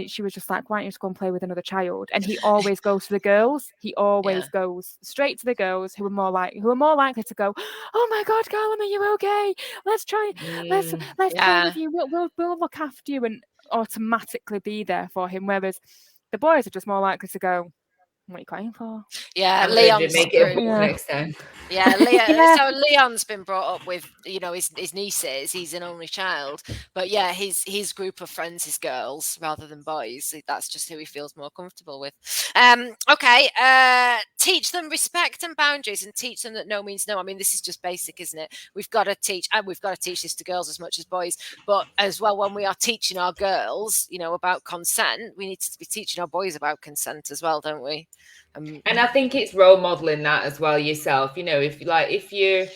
she was just like, why don't you just go and play with another child? And he always goes to the girls. He always goes straight to the girls who are more likely to go, oh my God, Callum, are you okay? Let's try, let's play with you. We'll look after you, and automatically be there for him. Whereas the boys are just more likely to go, What are you crying for? Yeah, I'm going to Leon's make it a book Yeah. next time. Yeah, Yeah. so Leon's been brought up with, you know, his nieces. He's an only child, but yeah, his group of friends is girls rather than boys. That's just who he feels more comfortable with. Okay, teach them respect and boundaries, and teach them that no means no. I mean, this is just basic, isn't it? We've got to teach, and we've got to teach this to girls as much as boys, but as well, when we are teaching our girls, you know, about consent, we need to be teaching our boys about consent as well, don't we? And I think it's role modeling that as well yourself. You know, if you're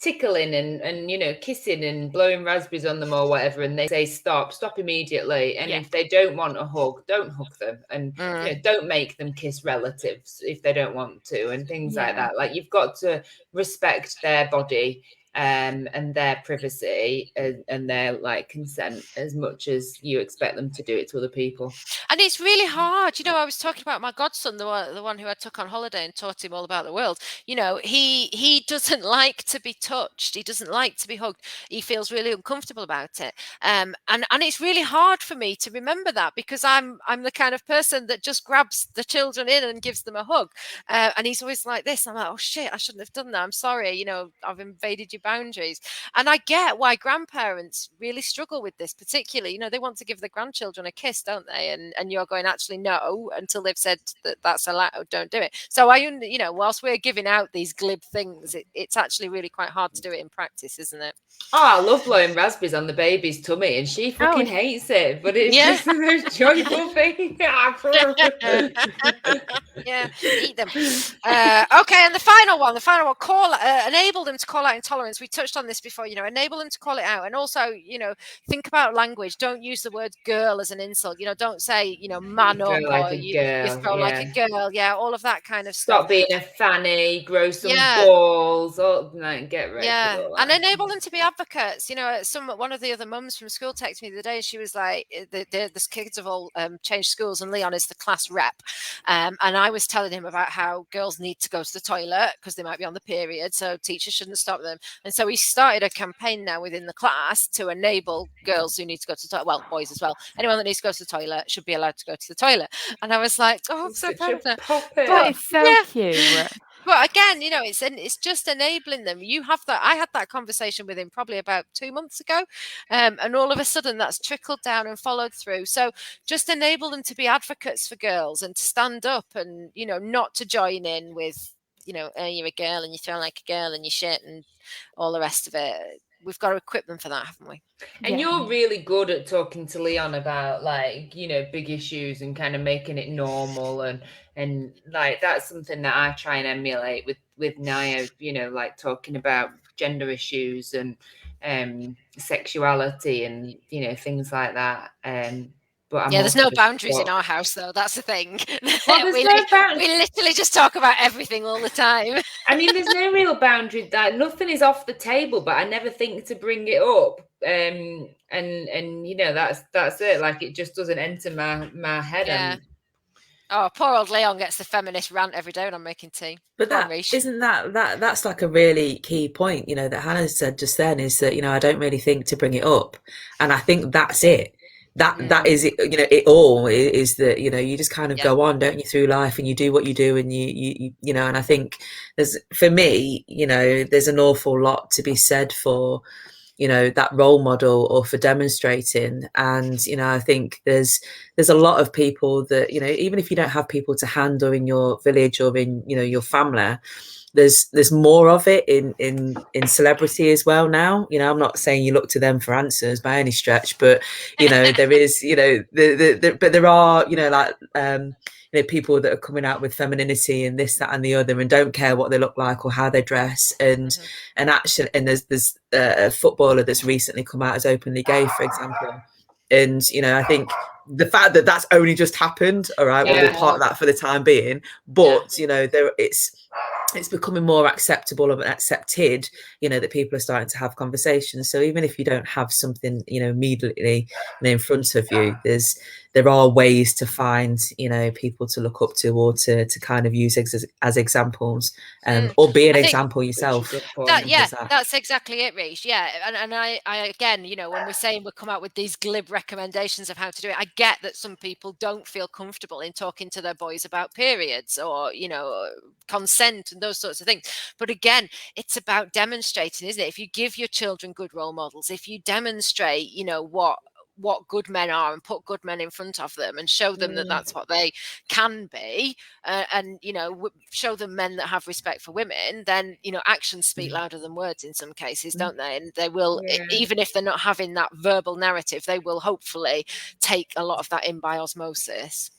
tickling and you know, kissing and blowing raspberries on them or whatever, and they say stop immediately. And if they don't want a hug, don't hug them, and you know, don't make them kiss relatives if they don't want to, and things like that. Like, you've got to respect their body and their privacy and their like consent as much as you expect them to do it to other people. And it's really hard. You know, I was talking about my godson, the one who I took on holiday and taught him all about the world. You know, he doesn't like to be touched. He doesn't like to be hugged. He feels really uncomfortable about it. And it's really hard for me to remember that, because I'm the kind of person that just grabs the children in and gives them a hug. And he's always like this. I'm like, oh shit, I shouldn't have done that. I'm sorry. You know, I've invaded your boundaries. And I get why grandparents really struggle with this, particularly. You know, they want to give their grandchildren a kiss, don't they? And you're going, actually, no, until they've said that that's allowed, don't do it. So you know, whilst we're giving out these glib things, it's actually really quite hard to do it in practice, isn't it? Oh, I love blowing raspberries on the baby's tummy, and she fucking hates it, but it's just the most joyful thing. Yeah, eat them. Okay, and the final one, enable them to call out intolerance. We touched on this before, you know, enable them to call it out. And also, you know, think about language. Don't use the word girl as an insult. You know, don't say, you know, man up, like or you throw like a girl. Yeah, all of that kind of stuff. Stop being a fanny, grow some balls, or like, get rid of all that. And enable them to be advocates. You know, one of the other mums from school texted me the other day. She was like, the kids have all changed schools, and Leon is the class rep. And I was telling him about how girls need to go to the toilet because they might be on the period, so teachers shouldn't stop them. And so he started a campaign now within the class to enable girls who need to go to the toilet, well, boys as well. Anyone that needs to go to the toilet should be allowed to go to the toilet. And I was like, oh, I'm so proud of that. That is so cute. But again, you know, it's just enabling them. I had that conversation with him probably about 2 months ago. And all of a sudden that's trickled down and followed through. So just enable them to be advocates for girls and to stand up and, you know, not to join in with, you know, you're a girl and you feel like a girl and you shit and all the rest of it. We've got to equip them for that, haven't we? And you're really good at talking to Leon about, like, you know, big issues and kind of making it normal, and like that's something that I try and emulate with Naya, you know, like talking about gender issues and sexuality and, you know, things like that. But there's no boundaries in our house, though. That's the thing. Well, we literally just talk about everything all the time. I mean, there's no real boundary. That nothing is off the table, but I never think to bring it up. And you know, that's it. Like, it just doesn't enter my head. Yeah. Oh, poor old Leon gets the feminist rant every day when I'm making tea. But that's like a really key point, you know, that Hannah said just then, is that, you know, I don't really think to bring it up, and I think that's it. That is it, you know, it all is that, you know, you just kind of go on, don't you, through life, and you do what you do, and you know, and I think for me, you know, there's an awful lot to be said for, you know, that role model, or for demonstrating. And, you know, I think there's a lot of people that, you know, even if you don't have people to hand, or in your village, or in, you know, your family, there's more of it in celebrity as well now. You know, I'm not saying you look to them for answers by any stretch, but, you know, there is, you know, but there are, you know, like, you know, people that are coming out with femininity and this, that, and the other, and don't care what they look like or how they dress. And actually, and there's a footballer that's recently come out as openly gay, for example. And, you know, I think the fact that that's only just happened, all right, we'll park that for the time being. But, you know, it's becoming more acceptable and accepted, you know, that people are starting to have conversations. So even if you don't have something, you know, immediately, you know, in front of you, there's there are ways to find, you know, people to look up to or to kind of use as examples, or be an example yourself. That's exactly it, Reece. Yeah, and I again, you know, when we're saying we'll come out with these glib recommendations of how to do it, I get that some people don't feel comfortable in talking to their boys about periods or, you know, consent and those sorts of things. But again, it's about demonstrating, isn't it? If you give your children good role models, if you demonstrate, you know, what good men are and put good men in front of them and show them that that's what they can be, and, you know, show them men that have respect for women, then, you know, actions speak louder than words in some cases, don't they? And they will, even if they're not having that verbal narrative, they will hopefully take a lot of that in by osmosis.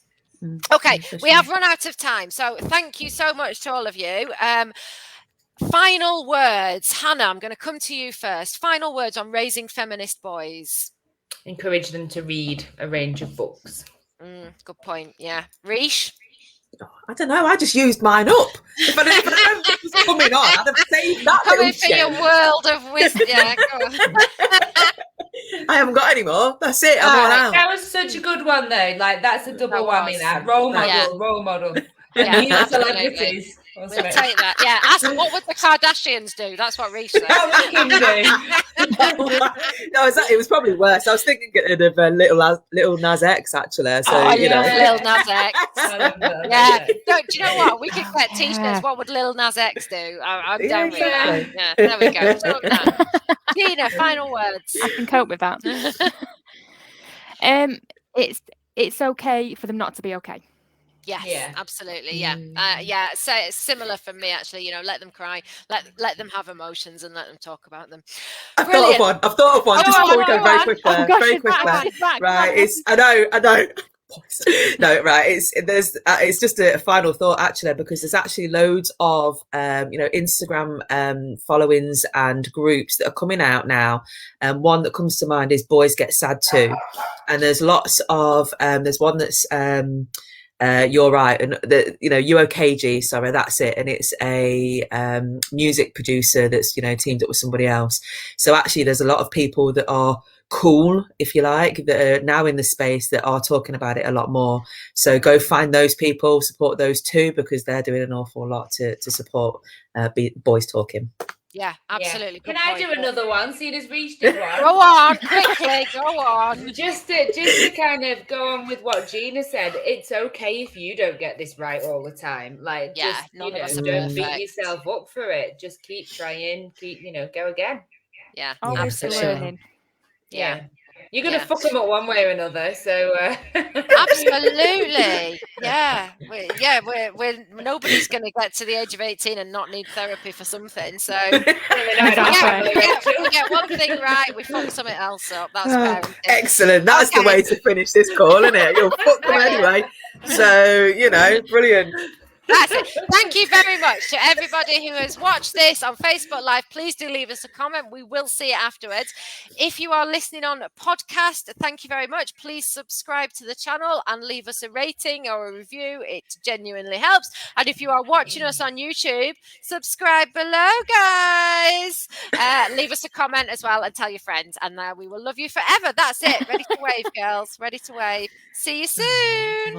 Okay, we have run out of time, so thank you so much to all of you. Final words. Hannah, I'm going to come to you first. Final words on raising feminist boys. Encourage them to read a range of books. Good point. Yeah. Reece? I don't know. I just used mine up. If I don't think it was coming on, I'd have saved that. Coming for your world of wisdom. Yeah, go on. I haven't got any more. That's it. I'm all out. That was such a good one, though. Like, that's a double whammy. That role model. Yeah, New celebrities. We'll take that. Yeah, ask what would the Kardashians do? That's what Reece said. What would Kim do? No, it was probably worse. I was thinking of Little Nas X, actually. So you know, Lil Nas X. Yeah. Do you know what? We could get t-shirts. What would Lil Nas X do? I'm down with that. Yeah, there we go. So Gina, final words. I can cope with that. It's okay for them not to be okay. Yes, absolutely. Yeah. So it's similar for me, actually. You know, let them cry, let them have emotions, and let them talk about them. I've thought of one. Just before we go very quickly. Right. I know. No, right. It's just a final thought, actually, because there's actually loads of Instagram followings and groups that are coming out now. One that comes to mind is Boys Get Sad Too, and there's lots of there's one that's You're Right, and UOKG, sorry, that's it, and it's a music producer that's teamed up with somebody else. So actually there's a lot of people that are cool, if you like, that are now in the space that are talking about it a lot more. So go find those people, support those too, because they're doing an awful lot to support boys talking. Yeah, absolutely. Can I do another one? See, there's Reece did one. Go on, quickly, go on. Just to kind of go on with what Gina said, it's okay if you don't get this right all the time. Like, don't beat yourself up for it. Just keep trying, go again. Yeah, absolutely. Yeah. You're going to fuck them up one way or another, so... Absolutely. Yeah. We're nobody's going to get to the age of 18 and not need therapy for something, so... we get one thing right, we fuck something else up. That's parenting. Excellent. That's the way to finish this call, isn't it? You'll fuck them anyway. So, brilliant. That's it. Thank you very much to everybody who has watched this on Facebook Live. Please do leave us a comment. We will see it afterwards. If you are listening on a podcast, thank you very much. Please subscribe to the channel and leave us a rating or a review. It genuinely helps. And if you are watching us on YouTube, subscribe below, guys. Leave us a comment as well and tell your friends. And we will love you forever. That's it. Ready to wave, girls. Ready to wave. See you soon.